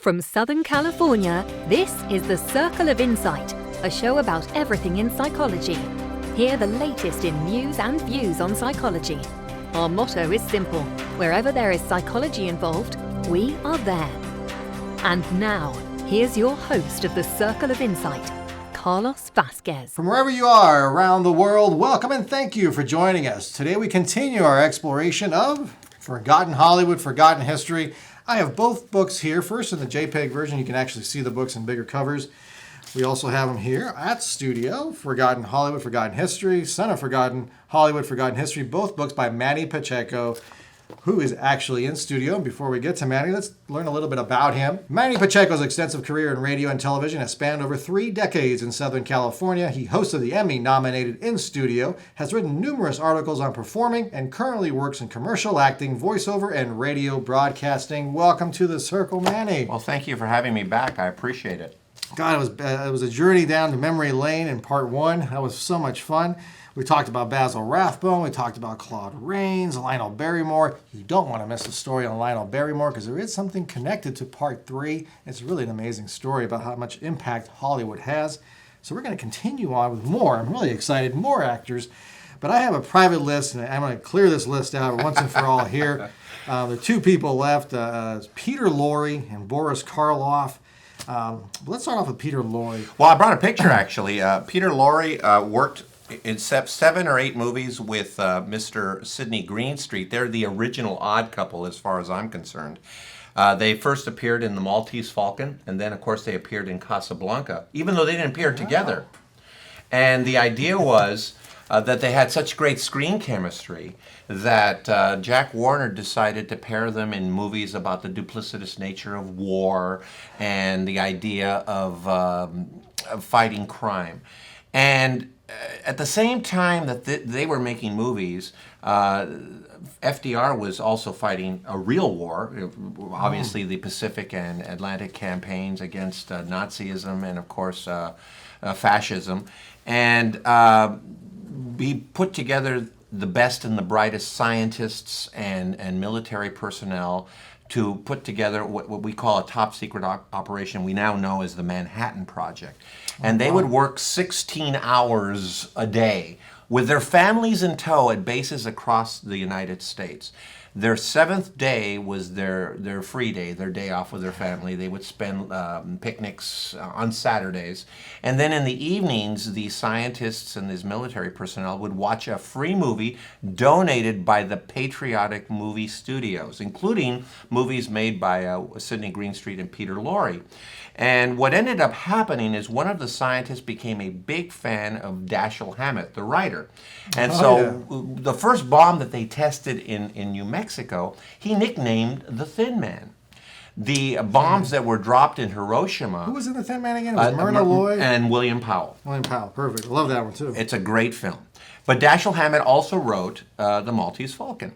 From Southern California, this is The Circle of Insight, a show about everything in psychology. Hear the latest in news and views on psychology. Our motto is simple: wherever there is psychology involved, we are there. And now, here's your host of The Circle of Insight, Carlos Vasquez. From wherever you are around the world, welcome and thank you for joining us. Today we continue our exploration of Forgotten Hollywood, Forgotten History. I have both books here. First, in the JPEG version, you can actually see the books in bigger covers. We also have them here at studio. Forgotten Hollywood, Forgotten History, Son of Forgotten Hollywood, Forgotten History. Both books by Manny Pacheco, who is actually in studio. And before we get to Manny, let's learn a little bit about him. Manny Pacheco's extensive career in radio and television has spanned over 3 decades in Southern California. He hosted the Emmy-nominated In Studio, has written numerous articles on performing, and currently works in commercial acting, voiceover, and radio broadcasting. Welcome to the Circle, Manny. Well, thank you for having me back. I appreciate it. God, it was a journey down to memory lane in part 1. That was so much fun. We talked about Basil Rathbone. We talked about Claude Rains, Lionel Barrymore. You don't want to miss a story on Lionel Barrymore because there is something connected to part 3. It's really an amazing story about how much impact Hollywood has. So we're going to continue on with more. I'm really excited. More actors. But I have a private list, and I'm going to clear this list out once and for all here. There are 2 people left, Peter Lorre and Boris Karloff. Let's start off with Peter Lorre. Well, I brought a picture, actually. Peter Lorre worked in 7 or 8 movies with Mr. Sidney Greenstreet. They're the original odd couple as far as I'm concerned. They first appeared in The Maltese Falcon, and then, of course, they appeared in Casablanca, even though they didn't appear together. And the idea was that they had such great screen chemistry that Jack Warner decided to pair them in movies about the duplicitous nature of war and the idea of fighting crime. And at the same time that they were making movies, FDR was also fighting a real war, obviously the Pacific and Atlantic campaigns against Nazism and, of course, fascism. And he put together the best and the brightest scientists and military personnel to put together what we call a top secret operation we now know as the Manhattan Project. And they would work 16 hours a day with their families in tow at bases across the United States. Their 7th day was their free day, their day off with their family. They would spend picnics on Saturdays. And then in the evenings, the scientists and these military personnel would watch a free movie donated by the Patriotic Movie Studios, including movies made by Sidney Greenstreet and Peter Lorre. And what ended up happening is one of the scientists became a big fan of Dashiell Hammett, the writer. And the first bomb that they tested in New Mexico, he nicknamed the Thin Man. The bombs that were dropped in Hiroshima... Who was in the Thin Man again? It was Myrna Loy? And William Powell. William Powell, perfect. I love that one too. It's a great film. But Dashiell Hammett also wrote The Maltese Falcon.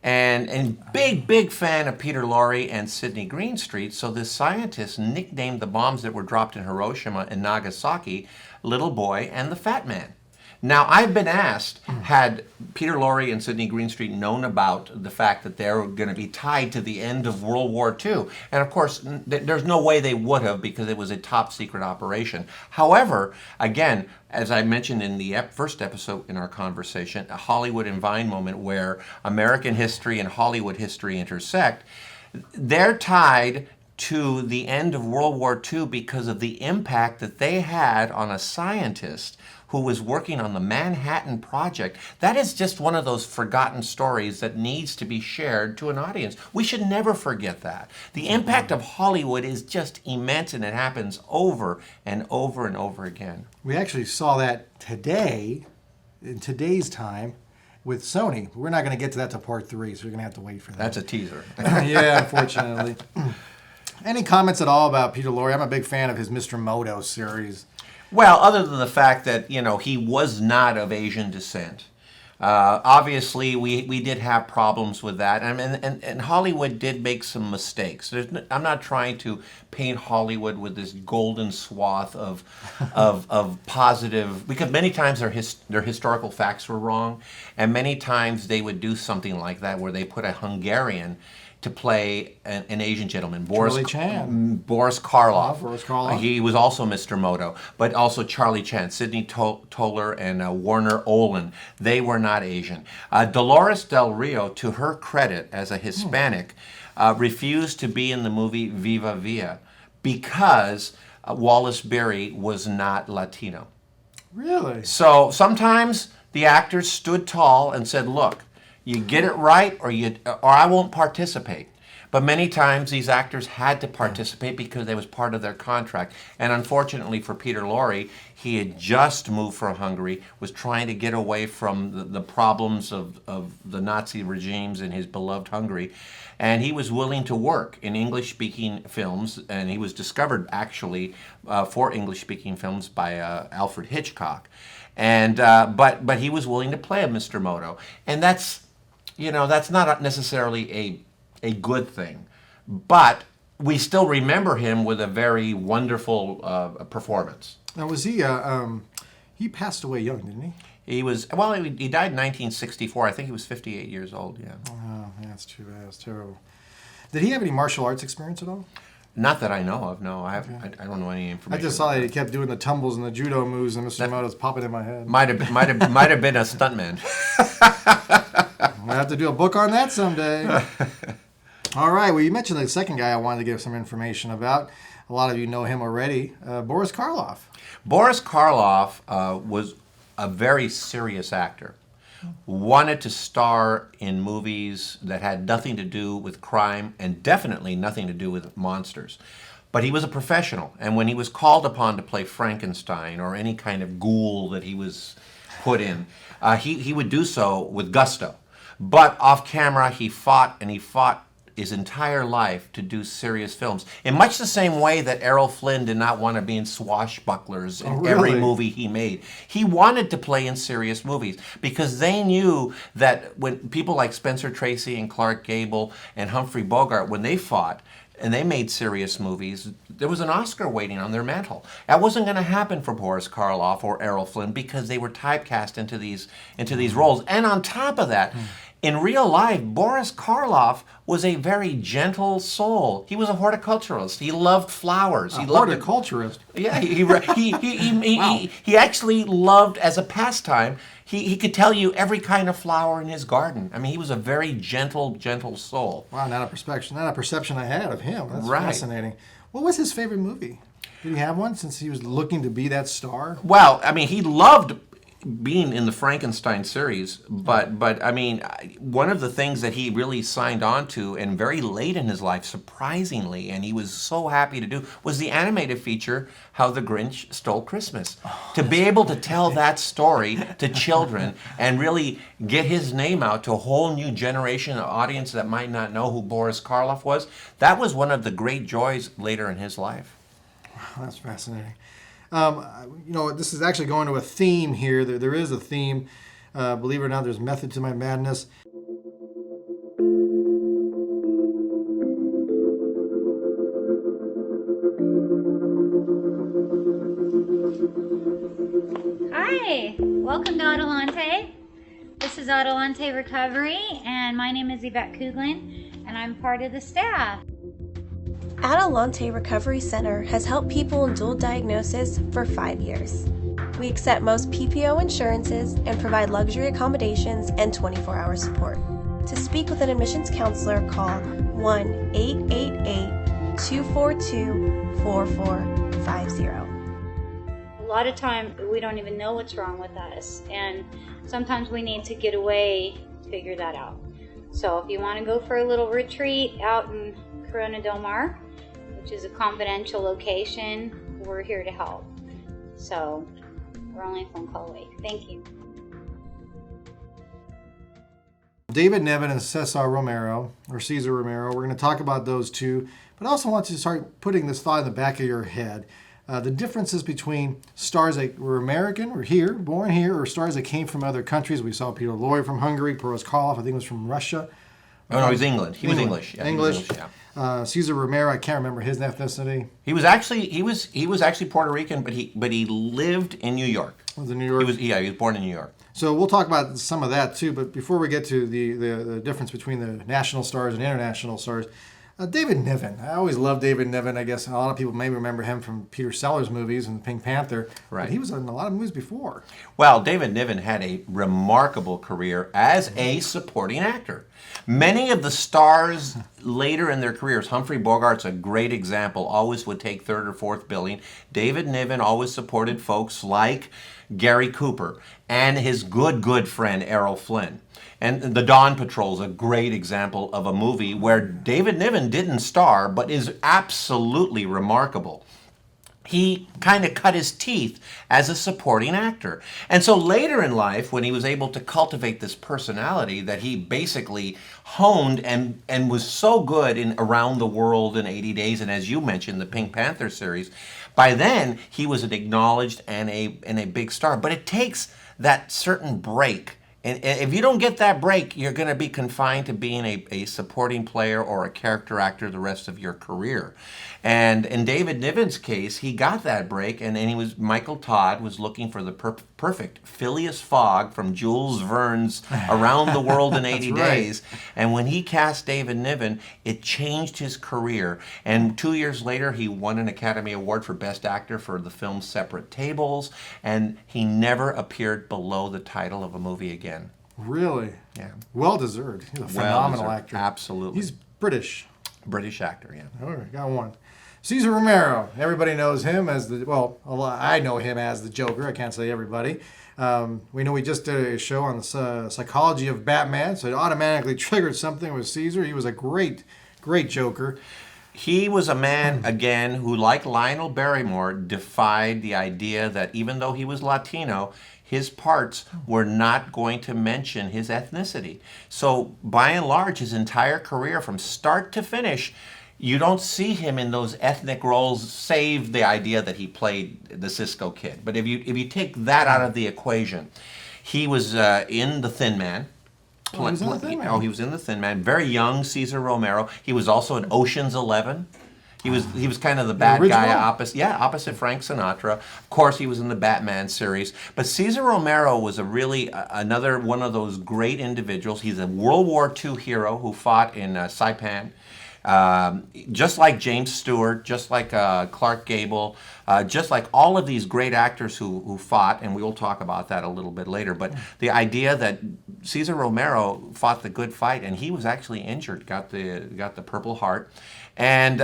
And big fan of Peter Lorre and Sidney Greenstreet, so this scientist nicknamed the bombs that were dropped in Hiroshima and Nagasaki Little Boy and the Fat Man. Now, I've been asked, had Peter Lorre and Sidney Greenstreet known about the fact that they were going to be tied to the end of World War II? And of course, there's no way they would have because it was a top secret operation. However, again, as I mentioned in the first episode in our conversation, a Hollywood and Vine moment where American history and Hollywood history intersect, they're tied to the end of World War II because of the impact that they had on a scientist who was working on the Manhattan Project. That is just one of those forgotten stories that needs to be shared to an audience. We should never forget that. The impact of Hollywood is just immense, and it happens over and over and over again. We actually saw that today, in today's time, with Sony. We're not going to get to that to part 3, so we're going to have to wait for that. That's a teaser. Yeah, unfortunately. Any comments at all about Peter Lorre? I'm a big fan of his Mr. Moto series. Well, other than the fact that, he was not of Asian descent. Obviously, we did have problems with that, and Hollywood did make some mistakes. I'm not trying to paint Hollywood with this golden swath of positive, because many times their historical facts were wrong, and many times they would do something like that where they put a Hungarian to play an Asian gentleman. Charlie Chan. Boris Karloff. Oh, Boris Karloff. He was also Mr. Moto, but also Charlie Chan, Sidney Toler, and Warner Olin. They were not Asian. Dolores Del Rio, to her credit as a Hispanic, refused to be in the movie Viva Villa because Wallace Beery was not Latino. Really? So sometimes the actors stood tall and said, look, you get it right or I won't participate. But many times these actors had to participate because it was part of their contract. And unfortunately for Peter Lorre, he had just moved from Hungary, was trying to get away from the problems of the Nazi regimes in his beloved Hungary. And he was willing to work in English-speaking films, and he was discovered actually for English-speaking films by Alfred Hitchcock. And but he was willing to play a Mr. Moto, and that's not necessarily a good thing, but we still remember him with a very wonderful performance. Now, was he passed away young, didn't he? He died in 1964. I think he was 58 years old, yeah. Oh, that's too bad. That's terrible. Did he have any martial arts experience at all? Not that I know of, no. I don't know any information. I just saw that he kept doing the tumbles and the judo moves, and Mr. Moto's popping in my head. Might have been a stuntman. I'll have to do a book on that someday. All right. Well, you mentioned the second guy I wanted to give some information about. A lot of you know him already. Boris Karloff. Boris Karloff was a very serious actor. Wanted to star in movies that had nothing to do with crime and definitely nothing to do with monsters. But he was a professional, and when he was called upon to play Frankenstein or any kind of ghoul that he was put in, he would do so with gusto. But off camera, he fought his entire life to do serious films. In much the same way that Errol Flynn did not want to be in swashbucklers in every movie he made. He wanted to play in serious movies because they knew that when people like Spencer Tracy and Clark Gable and Humphrey Bogart, when they fought, and they made serious movies, there was an Oscar waiting on their mantle. That wasn't going to happen for Boris Karloff or Errol Flynn because they were typecast into these roles. And on top of that, in real life, Boris Karloff was a very gentle soul. He was a horticulturalist. He loved flowers. He loved horticulturist. Yeah, he actually loved, as a pastime, he could tell you every kind of flower in his garden. I mean, he was a very gentle soul. Wow, not a perception I had of him. That's right. Fascinating. What was his favorite movie? Did he have one since he was looking to be that star? Well, I mean, he loved being in the Frankenstein series, but I mean, one of the things that he really signed on to, and very late in his life, surprisingly, and he was so happy to do, was the animated feature, How the Grinch Stole Christmas. To be able to tell that story to children and really get his name out to a whole new generation of audience that might not know who Boris Karloff was, that was one of the great joys later in his life. Wow, that's fascinating. This is actually going to a theme here. There is a theme. Believe it or not, there's method to my madness. Hi, welcome to Adelante. This is Adelante Recovery, and my name is Yvette Kuglin, and I'm part of the staff. Adelante Recovery Center has helped people in dual diagnosis for 5 years. We accept most PPO insurances and provide luxury accommodations and 24-hour support. To speak with an admissions counselor, call 1-888-242-4450. A lot of time we don't even know what's wrong with us, and sometimes we need to get away to figure that out. So if you want to go for a little retreat out in Corona Del Mar, which is a confidential location, we're here to help. So we're only a phone call away. Thank you. David Niven and Cesar Romero, or Cesar Romero, we're going to talk about those two, but I also want to start putting this thought in the back of your head. The differences between stars that were American, or here, born here, or stars that came from other countries. We saw Peter Lorre from Hungary, Boris Karloff, I think was from Russia. Oh, no, he was England. He was English. Yeah, English. Yeah. Cesar Romero, I can't remember his ethnicity. He was actually Puerto Rican, but he lived in New York. Was in New York? He was born in New York. So we'll talk about some of that too. But before we get to the difference between the national stars and international stars, David Niven. I always loved David Niven. I guess a lot of people may remember him from Peter Sellers movies and Pink Panther. Right. But he was in a lot of movies before. Well, David Niven had a remarkable career as a supporting actor. Many of the stars later in their careers, Humphrey Bogart's a great example, always would take third or fourth billing. David Niven always supported folks like Gary Cooper and his good friend Errol Flynn. And The Dawn Patrol is a great example of a movie where David Niven didn't star, but is absolutely remarkable. He kind of cut his teeth as a supporting actor. And so later in life, when he was able to cultivate this personality that he basically honed and was so good in Around the World in 80 Days, and as you mentioned, the Pink Panther series, by then he was an acknowledged and a big star. But it takes that certain break. And if you don't get that break, you're going to be confined to being a supporting player or a character actor the rest of your career. And in David Niven's case, he got that break, and Michael Todd was looking for the perfect Phileas Fogg from Jules Verne's Around the World in 80 Days. And when he cast David Niven, it changed his career. And 2 years later, he won an Academy Award for Best Actor for the film Separate Tables, and he never appeared below the title of a movie again. Really? Yeah. Well deserved. He's a phenomenal Well-deserved. actor. Absolutely. He's British. British actor, yeah. All right, got one. Cesar Romero. Everybody knows him as I know him as the Joker. I can't say everybody. We know we just did a show on the psychology of Batman, so it automatically triggered something with Cesar. He was a great Joker. He was a man, again, who, like Lionel Barrymore, defied the idea that even though he was Latino, his parts were not going to mention his ethnicity. So, by and large, his entire career, from start to finish, you don't see him in those ethnic roles, save the idea that he played the Cisco Kid. But if you take that out of the equation, he was in The Thin Man. He was in The Thin Man. He was in The Thin Man. Very young Cesar Romero. He was also in Ocean's 11. He was kind of the bad guy opposite Frank Sinatra. Of course, he was in the Batman series. But Cesar Romero was another one of those great individuals. He's a World War II hero who fought in Saipan. Just like James Stewart, just like Clark Gable, just like all of these great actors who fought, and we will talk about that a little bit later. But the idea that Cesar Romero fought the good fight, and he was actually injured, got the Purple Heart, and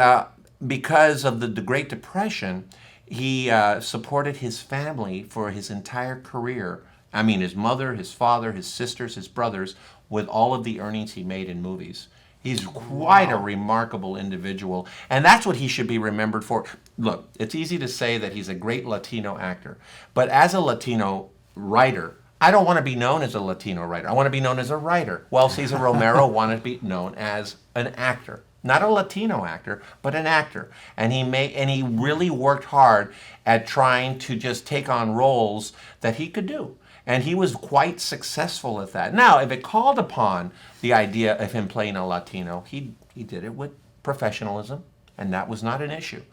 because of the Great Depression, he supported his family for his entire career. I mean, his mother, his father, his sisters, his brothers, with all of the earnings he made in movies. He's quite a remarkable individual, and that's what he should be remembered for. Look, it's easy to say that he's a great Latino actor, but as a Latino writer, I don't want to be known as a Latino writer. I want to be known as a writer. Well, Cesar Romero wanted to be known as an actor. Not a Latino actor, but an actor. And he really worked hard at trying to just take on roles that he could do. And he was quite successful at that. Now, if it called upon the idea of him playing a Latino, he did it with professionalism, and that was not an issue.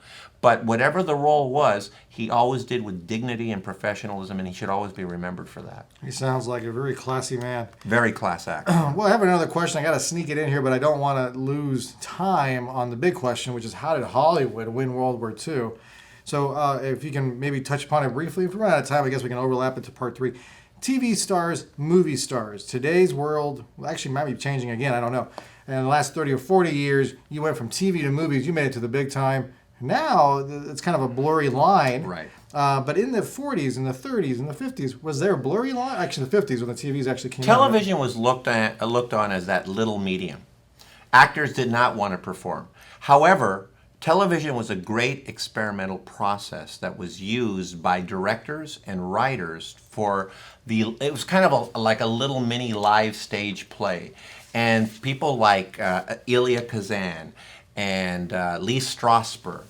But whatever the role was, he always did with dignity and professionalism, and he should always be remembered for that. He sounds like a very classy man. Very class actor. Well, I have another question. I got to sneak it in here, but I don't want to lose time on the big question, which is how did Hollywood win World War II? So if you can maybe touch upon it briefly. If we run out of time, I guess we can overlap it to part 3. TV stars, movie stars. Today's world, actually might be changing again, I don't know. And in the last 30 or 40 years, you went from TV to movies, you made it to the big time. Now, it's kind of a blurry line. Right. But in the 40s, and the 30s, and the 50s, was there a blurry line? Actually, the 50s when the TVs actually came out. Television was looked on as that little medium. Actors did not want to perform. However, television was a great experimental process that was used by directors and writers it was kind of like a little mini live stage play. And people like Elia Kazan and Lee Strasberg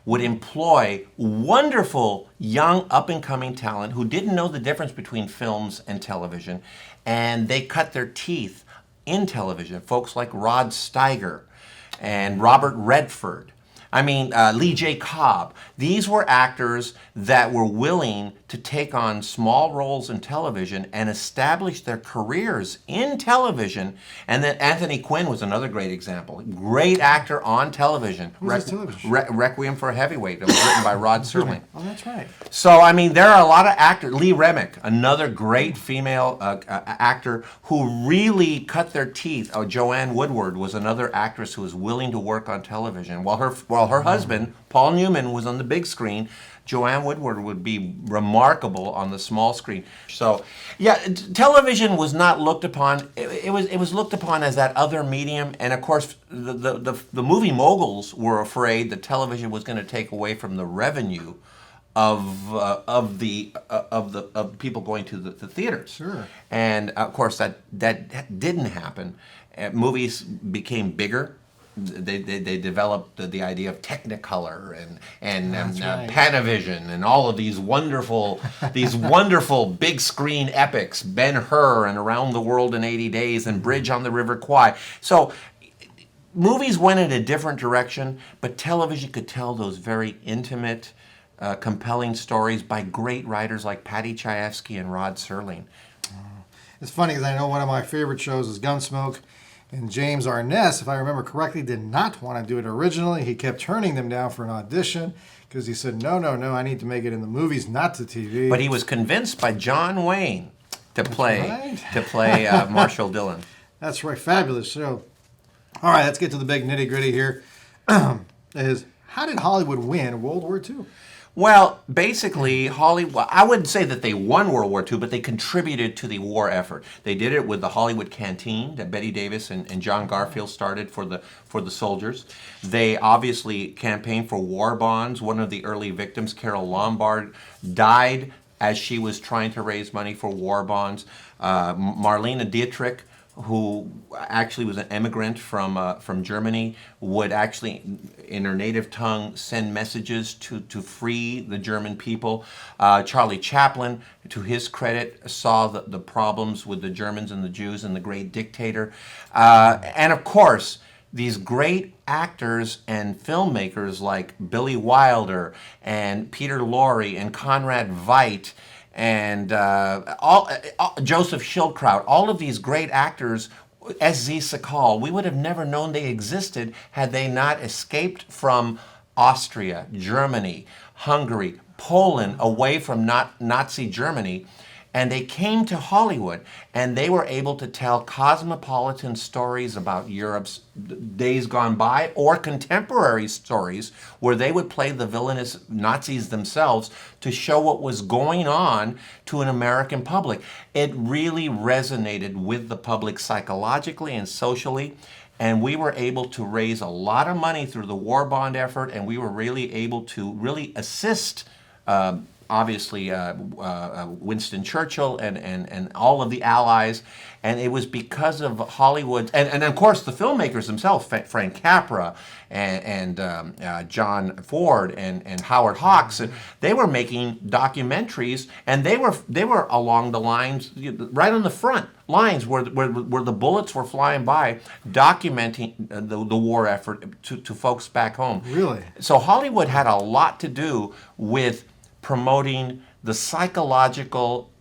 would employ wonderful young up-and-coming talent who didn't know the difference between films and television, and they cut their teeth in television. Folks like Rod Steiger and Robert Redford. I mean, Lee J. Cobb. These were actors that were willing to take on small roles in television and establish their careers in television. And then Anthony Quinn was another great example. Great actor on television. Who's television? Requiem for a Heavyweight. It was written by Rod Serling. Oh, that's right. So, I mean, there are a lot of actors. Lee Remick, another great female actor who really cut their teeth. Joanne Woodward was another actress who was willing to work on television. While her husband, Paul Newman, was on the big screen, Joanne Woodward would be remarkable on the small screen. So, yeah, television was not looked upon. It was looked upon as that other medium, and of course, the movie moguls were afraid that television was going to take away from the revenue of people going to the theaters. Sure. And of course, that didn't happen. Movies became bigger. They developed the idea of Technicolor and right. Panavision and all of these wonderful big screen epics, Ben-Hur and Around the World in 80 Days and Bridge on the River Kwai. So movies went in a different direction, but television could tell those very intimate, compelling stories by great writers like Patty Chayefsky and Rod Serling. It's funny because I know one of my favorite shows is Gunsmoke. And James Arness, if I remember correctly, did not want to do it originally. He kept turning them down for an audition because he said, no, I need to make it in the movies, not the TV. But he was convinced by John Wayne to play Marshall Dillon. That's right. Fabulous show. All right, let's get to the big nitty-gritty here. Is how did Hollywood win World War II? Well, basically, Hollywood, I wouldn't say that they won World War II, but they contributed to the war effort. They did it with the Hollywood Canteen that Betty Davis and John Garfield started for the soldiers. They obviously campaigned for war bonds. One of the early victims, Carole Lombard, died as she was trying to raise money for war bonds. Marlena Dietrich, who actually was an immigrant from Germany, would actually, in her native tongue, send messages to free the German people. Charlie Chaplin, to his credit, saw the problems with the Germans and the Jews and the Great Dictator. And of course, these great actors and filmmakers like Billy Wilder and Peter Lorre and Conrad Veidt and Joseph Schildkraut, all of these great actors, S.Z. Sakal, we would have never known they existed had they not escaped from Austria, Germany, Hungary, Poland, away from Nazi Germany. And they came to Hollywood, and they were able to tell cosmopolitan stories about Europe's days gone by, or contemporary stories where they would play the villainous Nazis themselves to show what was going on to an American public. It really resonated with the public psychologically and socially, and we were able to raise a lot of money through the war bond effort, and we were really able to really assist obviously Winston Churchill and all of the Allies, and it was because of Hollywood, and of course the filmmakers themselves, Frank Capra and John Ford and Howard Hawks, and they were making documentaries, and they were along the lines, right on the front lines where the bullets were flying by, documenting the war effort to folks back home. Really? So Hollywood had a lot to do with promoting the psychological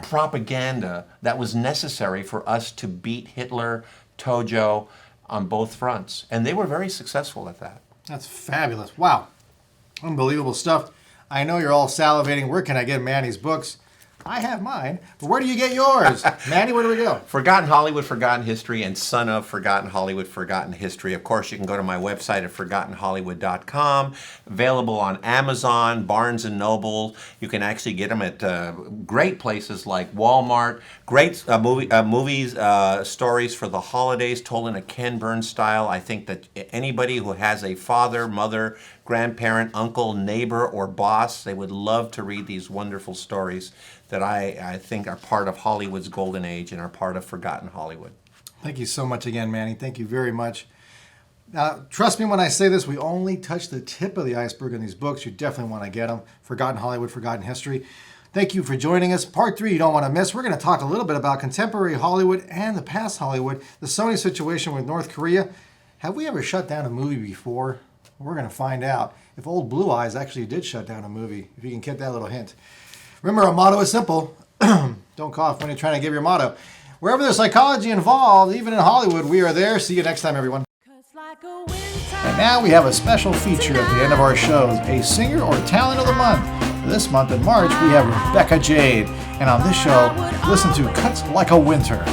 propaganda that was necessary for us to beat Hitler, Tojo on both fronts. And they were very successful at that. That's fabulous. Wow. Unbelievable stuff. I know you're all salivating. Where can I get Manny's books? I have mine, but where do you get yours? Manny, where do we go? Forgotten Hollywood, Forgotten History, and Son of Forgotten Hollywood, Forgotten History. Of course, you can go to my website at forgottenhollywood.com. Available on Amazon, Barnes & Noble. You can actually get them at great places like Walmart. Great movies, stories for the holidays told in a Ken Burns style. I think that anybody who has a father, mother, grandparent, uncle, neighbor, or boss, they would love to read these wonderful stories that I think are part of Hollywood's golden age and are part of Forgotten Hollywood. Thank you so much again, Manny. Thank you very much. Now, trust me when I say this, we only touched the tip of the iceberg in these books. You definitely want to get them. Forgotten Hollywood, Forgotten History. Thank you for joining us. Part 3 you don't want to miss. We're going to talk a little bit about contemporary Hollywood and the past Hollywood, the Sony situation with North Korea, Have we ever shut down a movie before? We're going to find out if Old Blue Eyes actually did shut down a movie, if you can get that little hint. Remember, our motto is simple. Don't cough when you're trying to give your motto. Wherever there's psychology involved, even in Hollywood, we are there. See you next time, everyone. And now we have a special feature at the end of our shows, a singer or talent of the month. This month in March, we have Becca Jade. And on this show, listen to Cuts Like a Winter.